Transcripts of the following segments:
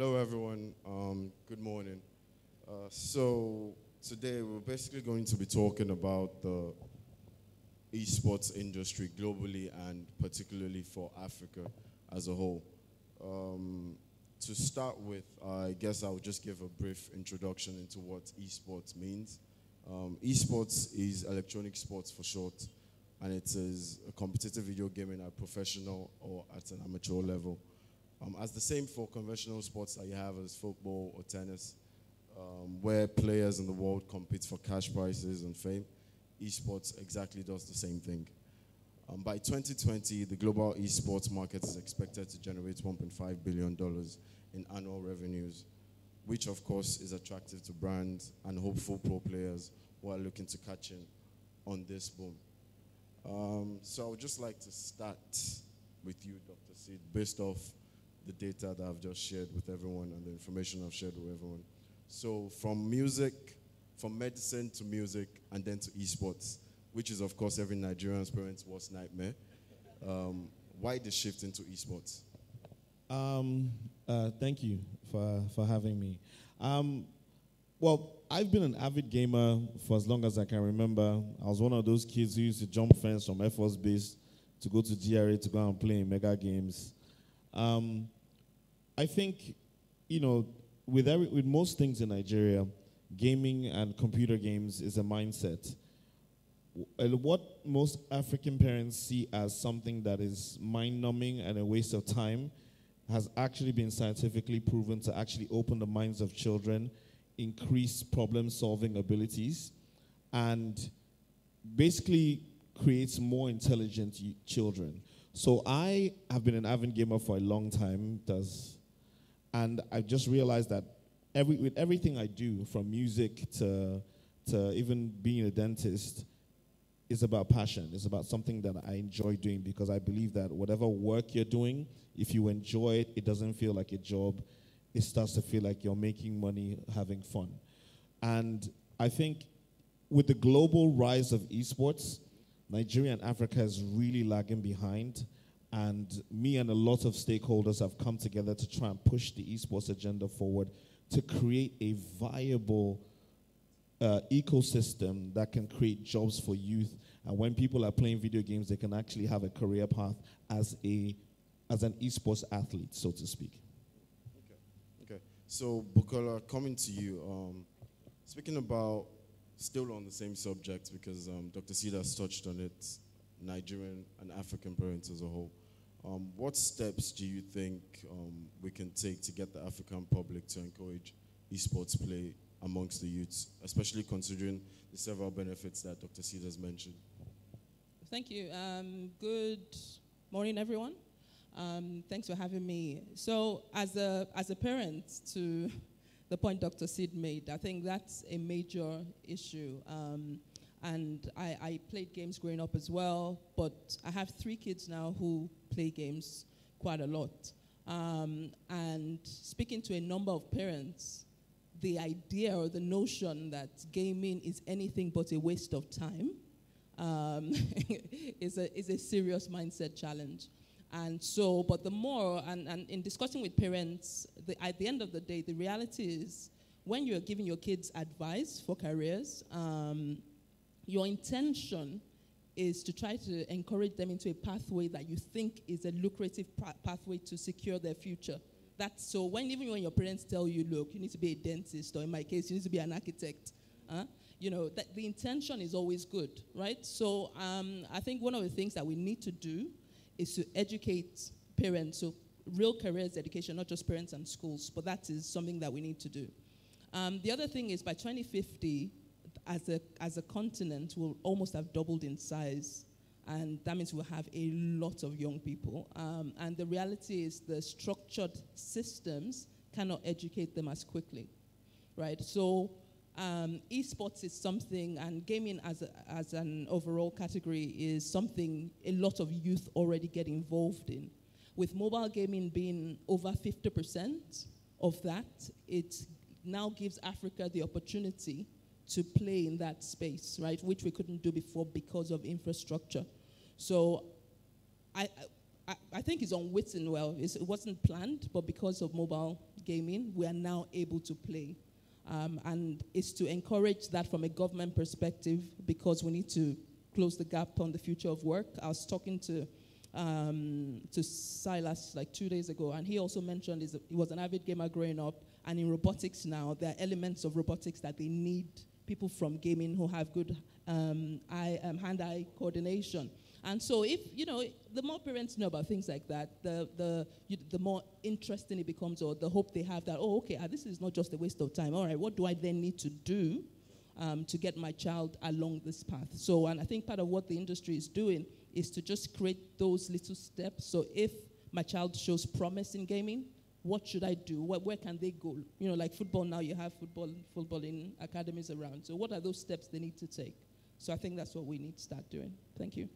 Hello, everyone. Good morning. So today we're basically going to be talking about the esports industry globally and particularly for Africa as a whole. To start with, I guess I'll just give a brief introduction into what esports means. Esports is electronic sports for short, and it is a competitive video gaming at professional or at an amateur level. As the same for conventional sports that you have as football or tennis, where players in the world compete for cash prizes and fame, esports exactly does the same thing. By 2020, the global esports market is expected to generate $1.5 billion in annual revenues, which of course is attractive to brands and hopeful pro players who are looking to catch in on this boom. So I would just like to start with you, Dr. Sid, based off the data that I've just shared with everyone and the information I've shared with everyone. So from medicine to music and then to esports, which is of course every Nigerian's parents' worst nightmare. Why the shift into esports? Thank you for having me. Well, I've been an avid gamer for as long as I can remember. I was one of those kids who used to jump fence from Air Force Base to go to GRA to go and play in mega games. I think, with most things in Nigeria, gaming and computer games is a mindset. What most African parents see as something that is mind-numbing and a waste of time has actually been scientifically proven to actually open the minds of children, increase problem-solving abilities, and basically creates more intelligent children. So I have been an avid gamer for a long time, and I just realized that with everything I do, from music to even being a dentist, is about passion. It's about something that I enjoy doing, because I believe that whatever work you're doing, if you enjoy it, it doesn't feel like a job. It starts to feel like you're making money, having fun. And I think with the global rise of esports, Nigeria and Africa is really lagging behind. And me and a lot of stakeholders have come together to try and push the esports agenda forward to create a viable ecosystem that can create jobs for youth. And when people are playing video games, they can actually have a career path as an esports athlete, so to speak. Okay. So, Bukola, coming to you, speaking about, still on the same subject, because Dr. Sida has touched on it, Nigerian and African parents as a whole. What steps do you think we can take to get the African public to encourage esports play amongst the youths, especially considering the several benefits that Dr. Sida has mentioned? Thank you. Good morning, everyone. Thanks for having me. So as a parent, to the point Dr. Sid made, I think that's a major issue. And I played games growing up as well, but I have 3 kids now who play games quite a lot. And speaking to a number of parents, the idea or the notion that gaming is anything but a waste of time is a serious mindset challenge. And so, but the more, and in discussing with parents, at the end of the day, the reality is when you're giving your kids advice for careers, your intention is to try to encourage them into a pathway that you think is a lucrative pathway to secure their future. That's so even when your parents tell you, look, you need to be a dentist, or in my case, you need to be an architect, that the intention is always good, right? So I think one of the things that we need to do is to educate parents, so real careers education, not just parents and schools, but that is something that we need to do. The other thing is by 2050, as a continent, we'll almost have doubled in size, and that means we'll have a lot of young people. And the reality is the structured systems cannot educate them as quickly, right? So esports is something, and gaming as an overall category is something a lot of youth already get involved in. With mobile gaming being over 50% of that, it now gives Africa the opportunity to play in that space, right, which we couldn't do before because of infrastructure. So I I think it's unwitting. Well, it wasn't planned, but because of mobile gaming, we are now able to play. And it's to encourage that from a government perspective, because we need to close the gap on the future of work. I was talking to Silas like 2 days ago, and he also mentioned he was an avid gamer growing up, and in robotics now, there are elements of robotics that they need people from gaming who have good hand-eye coordination. And so if, the more parents know about things like that, the more interesting it becomes, or the hope they have that, this is not just a waste of time. All right, what do I then need to do to get my child along this path? So, and I think part of what the industry is doing is to just create those little steps. So if my child shows promise in gaming, what should I do? Where can they go? Like football now, you have footballing academies around. So what are those steps they need to take? So I think that's what we need to start doing. Thank you.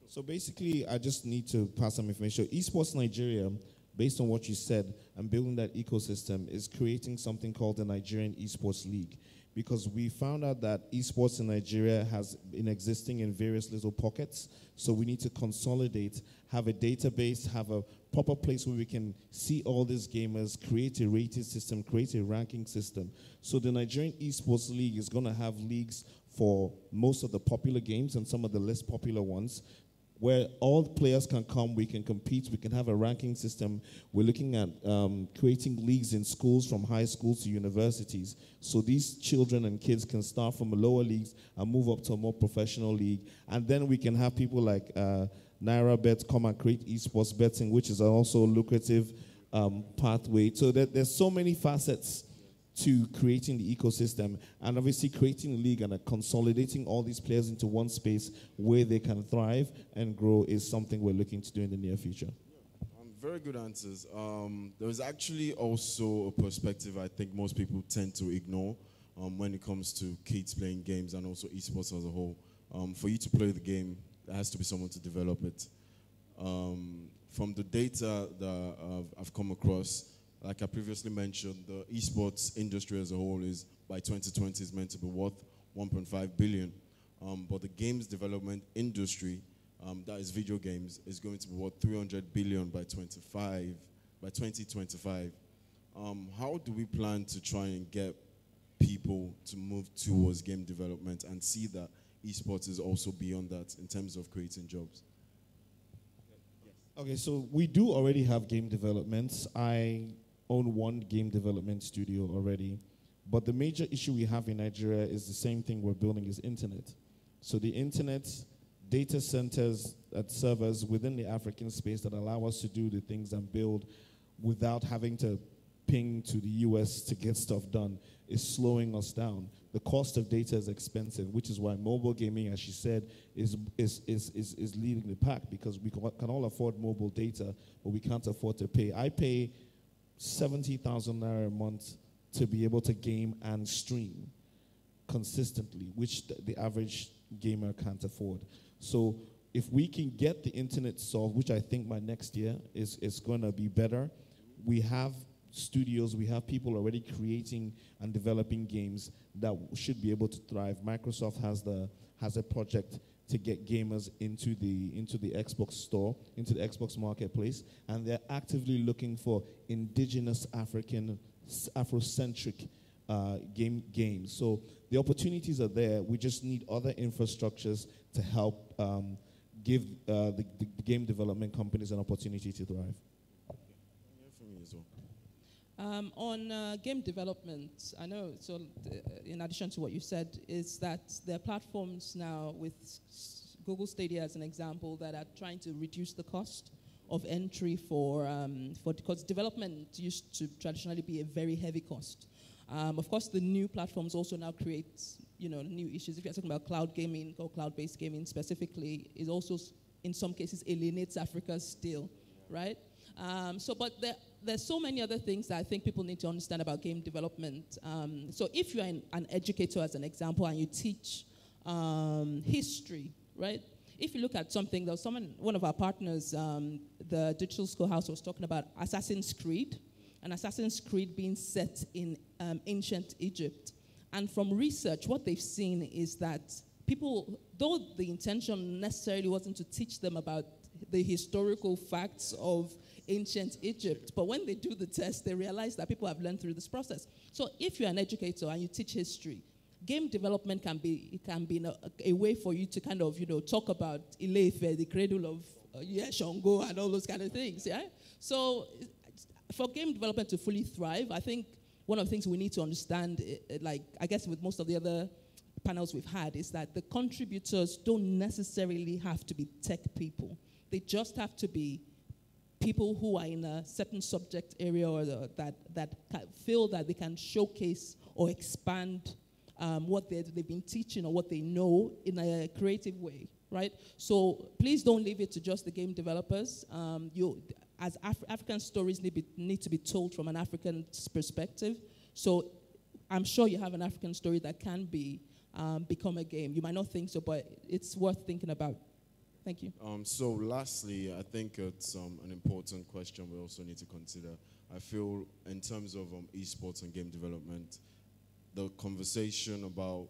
So basically, I just need to pass some information. Esports Nigeria, based on what you said, and building that ecosystem, is creating something called the Nigerian Esports League. Because we found out that esports in Nigeria has been existing in various little pockets. So we need to consolidate, have a database, have a proper place where we can see all these gamers, create a rating system, create a ranking system. So the Nigerian Esports League is going to have leagues for most of the popular games and some of the less popular ones, where all players can come, we can compete, we can have a ranking system. We're looking at creating leagues in schools, from high schools to universities. So these children and kids can start from lower leagues and move up to a more professional league. And then we can have people like Naira Bet come and create esports betting, which is also a lucrative pathway. So there's so many facets to creating the ecosystem, and obviously creating a league and consolidating all these players into one space where they can thrive and grow is something we're looking to do in the near future. Very good answers. There's actually also a perspective I think most people tend to ignore when it comes to kids playing games and also esports as a whole. For you to play the game, there has to be someone to develop it. From the data that I've come across, like I previously mentioned, the esports industry as a whole is, by 2020, is meant to be worth 1.5 billion. But the games development industry, that is video games, is going to be worth 300 billion by 2025. How do we plan to try and get people to move towards game development and see that esports is also beyond that in terms of creating jobs? Okay, so we do already have game developments. I own one game development studio already. But the major issue we have in Nigeria is the same thing we're building, is internet. So the internet, data centers, servers within the African space that allow us to do the things and build without having to ping to the US to get stuff done is slowing us down. The cost of data is expensive, which is why mobile gaming, as she said, is leading the pack, because we can all afford mobile data, but we can't afford to pay. I pay 70,000 naira a month to be able to game and stream consistently, which the average gamer can't afford. So if we can get the internet solved, which I think by next year is going to be better, we have studios, we have people already creating and developing games that should be able to thrive. Microsoft has a project to get gamers into the Xbox store, into the Xbox marketplace, and they're actively looking for indigenous Afrocentric games. So the opportunities are there. We just need other infrastructures to help give the game development companies an opportunity to thrive. On game development, I know, so in addition to what you said, is that there are platforms now with Google Stadia as an example that are trying to reduce the cost of entry because development used to traditionally be a very heavy cost. Of course, the new platforms also now create new issues. If you're talking about cloud gaming or cloud-based gaming specifically, is also in some cases alienates Africa still, right? But there's so many other things that I think people need to understand about game development. So if you're an educator, as an example, and you teach history, right? If you look at something, there was one of our partners, the Digital Schoolhouse, was talking about Assassin's Creed, and Assassin's Creed being set in ancient Egypt. And from research, what they've seen is that people, though the intention necessarily wasn't to teach them about the historical facts of ancient Egypt, but when they do the test, they realize that people have learned through this process. So if you're an educator and you teach history, game development can be a way for you to kind of, talk about Ile-Ife, the cradle of Shango and all those kind of things, yeah? So for game development to fully thrive, I think one of the things we need to understand, like I guess with most of the other panels we've had, is that the contributors don't necessarily have to be tech people. They just have to be people who are in a certain subject area or that feel that they can showcase or expand what they've been teaching or what they know in a creative way, right? So please don't leave it to just the game developers. As African stories need to be told from an African perspective. So I'm sure you have an African story that can become a game. You might not think so, but it's worth thinking about. Thank you. So lastly, I think it's an important question we also need to consider. I feel in terms of esports and game development, the conversation about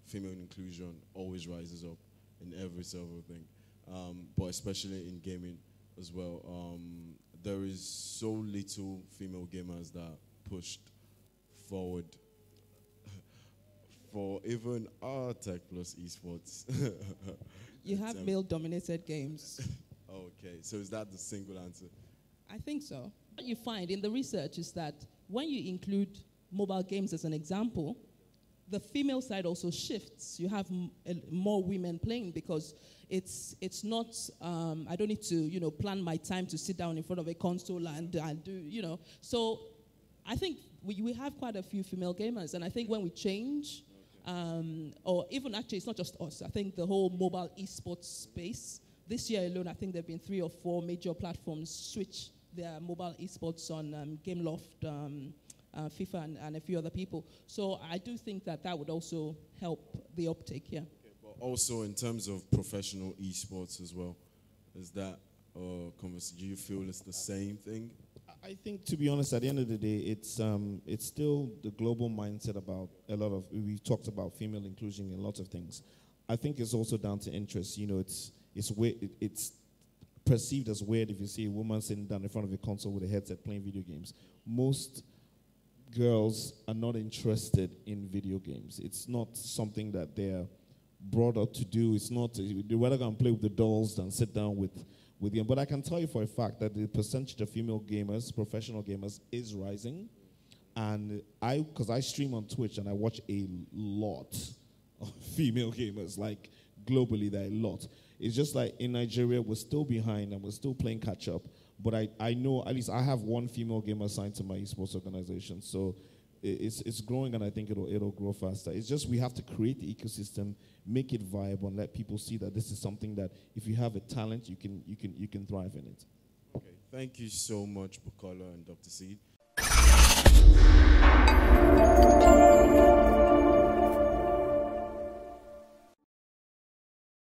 female inclusion always rises up in every single thing, but especially in gaming as well. There is so little female gamers that are pushed forward for even our Techplus esports. You have male-dominated games. Okay, so is that the single answer? I think so. What you find in the research is that when you include mobile games as an example, the female side also shifts. You have more women playing because it's not, I don't need to, plan my time to sit down in front of a console and do, So I think we have quite a few female gamers, and I think when we change, or even actually it's not just us, I think the whole mobile esports space, this year alone, I think there have been 3 or 4 major platforms switch their mobile esports on Gameloft, FIFA, and a few other people. So I do think that would also help the uptake here. Okay, but also in terms of professional esports as well, is that do you feel it's the same thing? I think, to be honest, at the end of the day, it's still the global mindset about a lot of, we've talked about female inclusion in lots of things. I think it's also down to interest. It's perceived as weird if you see a woman sitting down in front of a console with a headset playing video games. Most girls are not interested in video games. It's not something that they're brought up to do. It's not, they're rather going to play with the dolls than sit down with them. But I can tell you for a fact that the percentage of female gamers, professional gamers, is rising. And because I stream on Twitch and I watch a lot of female gamers, like globally, there are a lot. It's just like in Nigeria, we're still behind and we're still playing catch up. But I know, at least I have one female gamer assigned to my esports organization. So it's growing, and I think it'll grow faster. It's just we have to create the ecosystem, make it viable, and let people see that this is something that if you have a talent, you can thrive in it. Okay, thank you so much, Bukola and Dr. Seed.